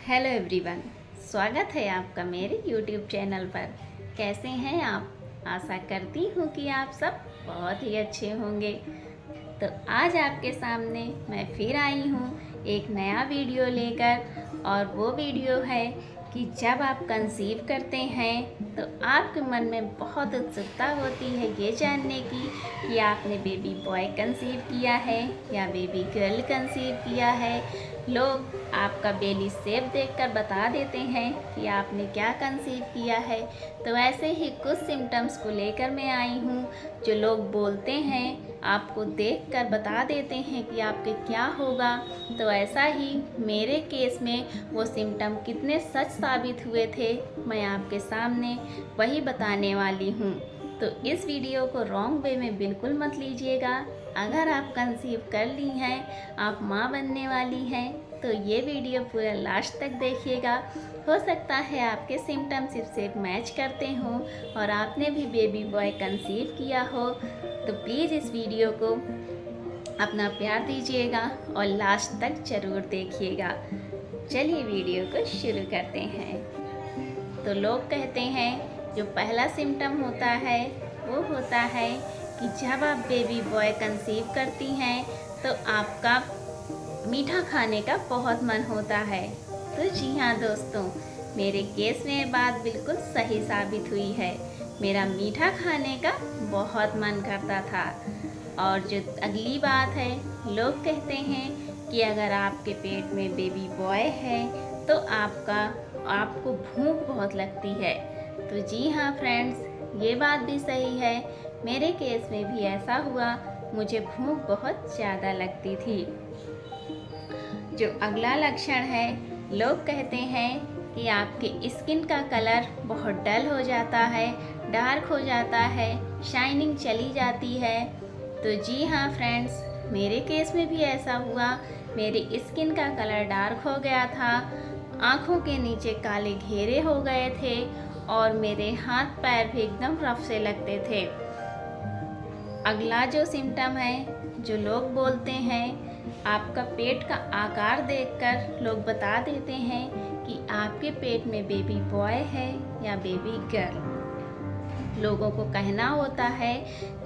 Hello everyone, स्वागत है आपका मेरे यूट्यूब चैनल पर। कैसे हैं आप? आशा करती हूँ कि आप सब बहुत ही अच्छे होंगे। तो आज आपके सामने मैं फिर आई हूँ एक नया वीडियो लेकर, और वो वीडियो है कि जब आप कंसीव करते हैं तो आपके मन में बहुत उत्सुकता होती है ये जानने की कि आपने बेबी बॉय कंसीव किया है या बेबी गर्ल कंसीव किया है। लोग आपका बेली शेप देखकर बता देते हैं कि आपने क्या कंसीव किया है। तो ऐसे ही कुछ सिम्टम्स को लेकर मैं आई हूँ जो लोग बोलते हैं, आपको देखकर बता देते हैं कि आपके क्या होगा। तो ऐसा ही मेरे केस में वो सिम्टम कितने सच साबित हुए थे, मैं आपके सामने वही बताने वाली हूँ। तो इस वीडियो को रॉन्ग वे में बिल्कुल मत लीजिएगा। अगर आप कंसीव कर ली हैं, आप माँ बनने वाली हैं, तो ये वीडियो पूरा लास्ट तक देखिएगा। हो सकता है आपके सिम्टम्स इससे मैच करते हों और आपने भी बेबी बॉय कंसीव किया हो। तो प्लीज़ इस वीडियो को अपना प्यार दीजिएगा और लास्ट तक ज़रूर देखिएगा। चलिए वीडियो को शुरू करते हैं। तो लोग कहते हैं जो पहला सिम्टम होता है वो होता है कि जब आप बेबी बॉय कंसीव करती हैं तो आपका मीठा खाने का बहुत मन होता है। तो जी हाँ दोस्तों, मेरे केस में ये बात बिल्कुल सही साबित हुई है। मेरा मीठा खाने का बहुत मन करता था। और जो अगली बात है, लोग कहते हैं कि अगर आपके पेट में बेबी बॉय है तो आपको भूख बहुत लगती है। तो जी हाँ फ्रेंड्स, ये बात भी सही है। मेरे केस में भी ऐसा हुआ, मुझे भूख बहुत ज़्यादा लगती थी। जो अगला लक्षण है, लोग कहते हैं कि आपके स्किन का कलर बहुत डल हो जाता है, डार्क हो जाता है, शाइनिंग चली जाती है। तो जी हाँ फ्रेंड्स, मेरे केस में भी ऐसा हुआ। मेरी स्किन का कलर डार्क हो गया था, आँखों के नीचे काले घेरे हो गए थे और मेरे हाथ पैर भी एकदम रफ से लगते थे। अगला जो सिम्टम है, जो लोग बोलते हैं, आपका पेट का आकार देखकर लोग बता देते हैं कि आपके पेट में बेबी बॉय है या बेबी गर्ल। लोगों को कहना होता है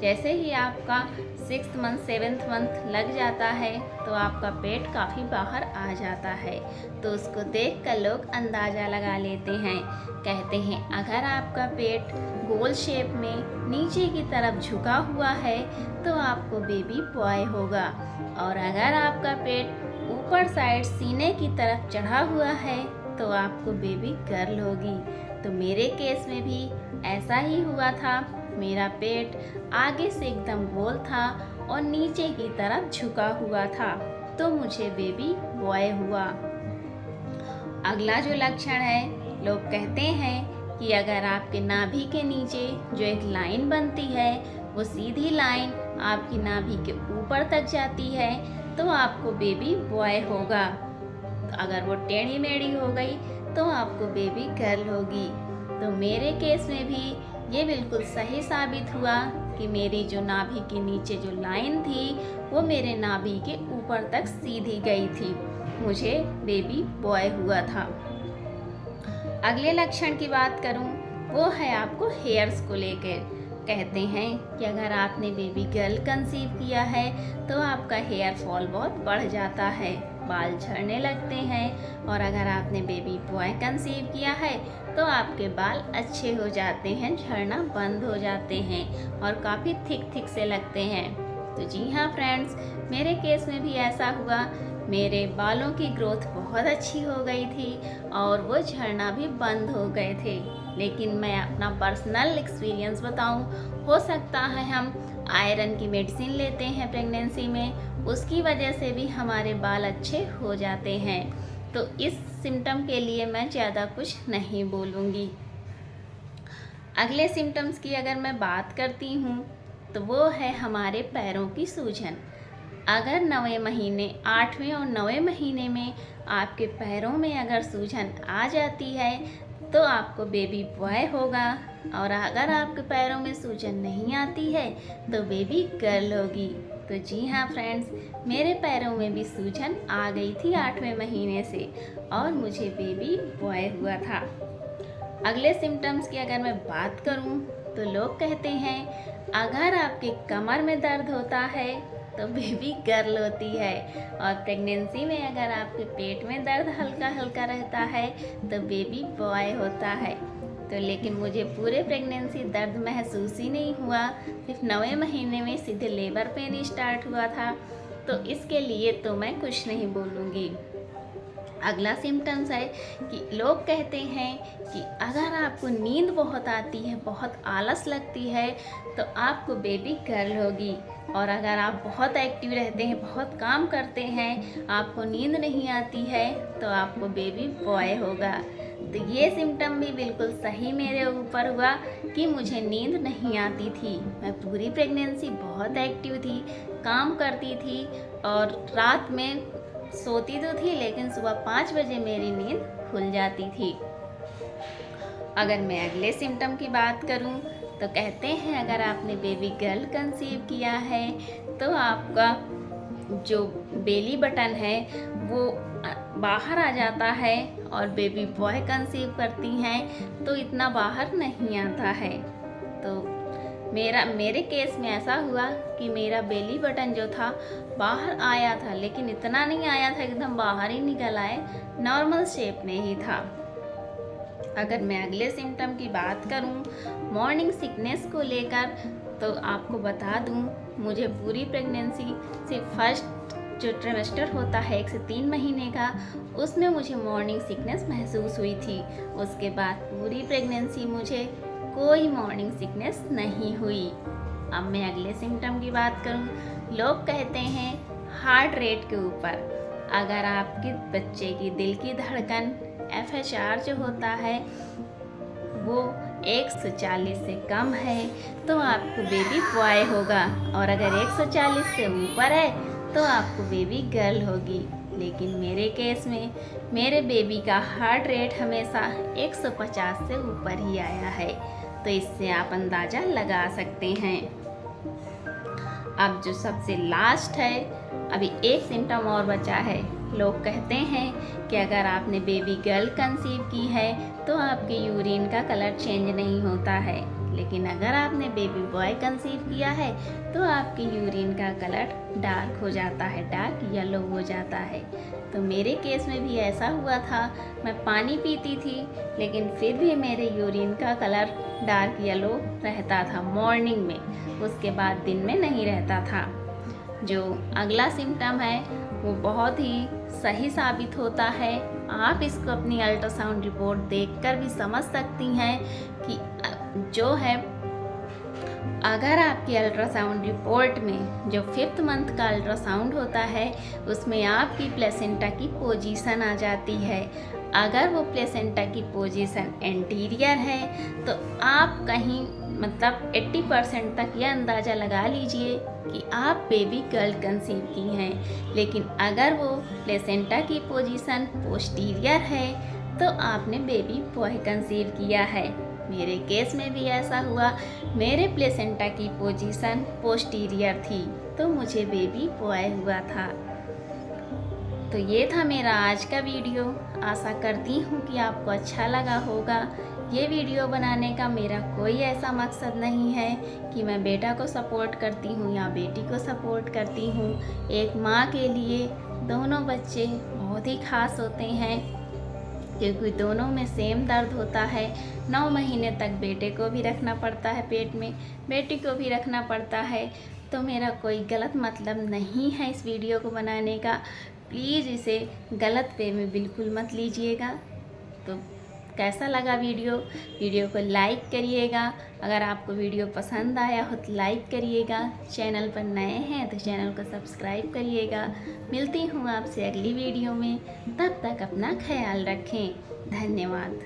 जैसे ही आपका 6th मंथ 7th मंथ लग जाता है तो आपका पेट काफ़ी बाहर आ जाता है। तो उसको देखकर लोग अंदाज़ा लगा लेते हैं। कहते हैं अगर आपका पेट गोल शेप में नीचे की तरफ झुका हुआ है तो आपको बेबी बॉय होगा, और अगर आपका पेट ऊपर साइड सीने की तरफ चढ़ा हुआ है तो आपको बेबी गर्ल होगी। तो मेरे केस में भी ऐसा ही हुआ था। मेरा पेट आगे से एकदम गोल था और नीचे की तरफ झुका हुआ था, तो मुझे बेबी बॉय हुआ। अगला जो लक्षण है, लोग कहते हैं कि अगर आपके नाभि के नीचे जो एक लाइन बनती है, वो सीधी लाइन आपकी नाभि के ऊपर तक जाती है तो आपको बेबी बॉय होगा। अगर वो टेढ़ी मेढ़ी हो गई तो आपको बेबी गर्ल होगी। तो मेरे केस में भी ये बिल्कुल सही साबित हुआ कि मेरी जो नाभि के नीचे जो लाइन थी वो मेरे नाभि के ऊपर तक सीधी गई थी, मुझे बेबी बॉय हुआ था। अगले लक्षण की बात करूं, वो है आपको हेयर्स को लेकर। कहते हैं कि अगर आपने बेबी गर्ल कंसीव किया है तो आपका हेयर फॉल बहुत बढ़ जाता है, बाल झड़ने लगते हैं। और अगर आपने बेबी बॉय कंसीव किया है तो आपके बाल अच्छे हो जाते हैं, झड़ना बंद हो जाते हैं और काफ़ी थिक से लगते हैं। तो जी हाँ फ्रेंड्स, मेरे केस में भी ऐसा हुआ। मेरे बालों की ग्रोथ बहुत अच्छी हो गई थी और वो झड़ना भी बंद हो गए थे। लेकिन मैं अपना पर्सनल एक्सपीरियंस बताऊं, हो सकता है हम आयरन की मेडिसिन लेते हैं प्रेगनेंसी में, उसकी वजह से भी हमारे बाल अच्छे हो जाते हैं। तो इस सिम्टम के लिए मैं ज़्यादा कुछ नहीं बोलूँगी। अगले सिम्टम्स की अगर मैं बात करती हूँ तो वो है हमारे पैरों की सूजन। अगर 9वें महीने 8वें और 9वें महीने में आपके पैरों में अगर सूजन आ जाती है तो आपको बेबी बॉय होगा, और अगर आपके पैरों में सूजन नहीं आती है तो बेबी गर्ल होगी। तो तो जी हाँ फ्रेंड्स, मेरे पैरों में भी सूजन आ गई थी 8वें महीने से और मुझे बेबी बॉय हुआ था। अगले सिम्टम्स की अगर मैं बात करूं तो लोग कहते हैं अगर आपके कमर में दर्द होता है तो बेबी गर्ल होती है, और प्रेगनेंसी में अगर आपके पेट में दर्द हल्का हल्का रहता है तो बेबी बॉय होता है। तो लेकिन मुझे पूरे प्रेगनेंसी दर्द महसूस ही नहीं हुआ, सिर्फ 9वें महीने में सीधे लेबर पेन स्टार्ट हुआ था। तो इसके लिए तो मैं कुछ नहीं बोलूँगी। अगला सिम्टम्स है कि लोग कहते हैं कि अगर आपको नींद बहुत आती है, बहुत आलस लगती है तो आपको बेबी गर्ल होगी, और अगर आप बहुत एक्टिव रहते हैं, बहुत काम करते हैं, आपको नींद नहीं आती है तो आपको बेबी बॉय होगा। तो ये सिम्टम भी बिल्कुल सही मेरे ऊपर हुआ कि मुझे नींद नहीं आती थी। मैं पूरी प्रेगनेंसी बहुत एक्टिव थी, काम करती थी और रात में सोती तो थी लेकिन सुबह 5 बजे मेरी नींद खुल जाती थी। अगर मैं अगले सिम्टम की बात करूं तो कहते हैं अगर आपने बेबी गर्ल कंसीव किया है तो आपका जो बेली बटन है वो बाहर आ जाता है, और बेबी बॉय कंसीव करती हैं तो इतना बाहर नहीं आता है। तो मेरे केस में ऐसा हुआ कि मेरा बेली बटन जो था बाहर आया था, लेकिन इतना नहीं आया था एकदम बाहर ही निकल आए, नॉर्मल शेप में ही था। अगर मैं अगले सिम्टम की बात करूं मॉर्निंग सिकनेस को लेकर तो आपको बता दूं मुझे पूरी प्रेगनेंसी से फर्स्ट जो ट्रिमेस्टर होता है 1 से 3 महीने का, उसमें मुझे मॉर्निंग सिकनेस महसूस हुई थी। उसके बाद पूरी प्रेगनेंसी मुझे कोई मॉर्निंग सिकनेस नहीं हुई। अब मैं अगले सिम्टम की बात करूं, लोग कहते हैं हार्ट रेट के ऊपर, अगर आपके बच्चे की दिल की धड़कन FHR जो होता है वो 140 से कम है तो आपको बेबी बॉय होगा, और अगर 140 से ऊपर है तो आपको बेबी गर्ल होगी। लेकिन मेरे केस में मेरे बेबी का हार्ट रेट हमेशा 150 से ऊपर ही आया है, तो इससे आप अंदाज़ा लगा सकते हैं। अब जो सबसे लास्ट है, अभी एक सिम्टम और बचा है। लोग कहते हैं कि अगर आपने बेबी गर्ल कंसीव की है तो आपके यूरिन का कलर चेंज नहीं होता है, लेकिन अगर आपने बेबी बॉय कंसीव किया है तो आपके यूरिन का कलर डार्क हो जाता है, डार्क येलो हो जाता है। तो मेरे केस में भी ऐसा हुआ था, मैं पानी पीती थी लेकिन फिर भी मेरे यूरिन का कलर डार्क येलो रहता था मॉर्निंग में, उसके बाद दिन में नहीं रहता था। जो अगला सिम्टम है वो बहुत ही सही साबित होता है, आप इसको अपनी अल्ट्रासाउंड रिपोर्ट देखकर भी समझ सकती हैं कि जो है अगर आपकी अल्ट्रासाउंड रिपोर्ट में जो 5th मंथ का अल्ट्रासाउंड होता है उसमें आपकी प्लेसेंटा की पोजीशन आ जाती है। अगर वो प्लेसेंटा की पोजीशन एंटीरियर है तो आप कहीं मतलब 80% तक यह अंदाज़ा लगा लीजिए कि आप बेबी गर्ल कंसीव की हैं। लेकिन अगर वो प्लेसेंटा की पोजीशन पोस्टीरियर है तो आपने बेबी बॉय कंसीव किया है। मेरे केस में भी ऐसा हुआ, मेरे प्लेसेंटा की पोजीशन पोस्टीरियर थी तो मुझे बेबी बॉय हुआ था। तो ये था मेरा आज का वीडियो, आशा करती हूँ कि आपको अच्छा लगा होगा। ये वीडियो बनाने का मेरा कोई ऐसा मकसद नहीं है कि मैं बेटा को सपोर्ट करती हूँ या बेटी को सपोर्ट करती हूँ। एक माँ के लिए दोनों बच्चे बहुत ही खास होते हैं क्योंकि दोनों में सेम दर्द होता है। 9 महीने तक बेटे को भी रखना पड़ता है पेट में, बेटी को भी रखना पड़ता है। तो मेरा कोई गलत मतलब नहीं है इस वीडियो को बनाने का, प्लीज़ इसे गलत वे में बिल्कुल मत लीजिएगा। तो कैसा लगा वीडियो को लाइक करिएगा। अगर आपको वीडियो पसंद आया हो तो लाइक करिएगा। चैनल पर नए हैं तो चैनल को सब्सक्राइब करिएगा। मिलती हूँ आपसे अगली वीडियो में, तब तक अपना ख्याल रखें। धन्यवाद।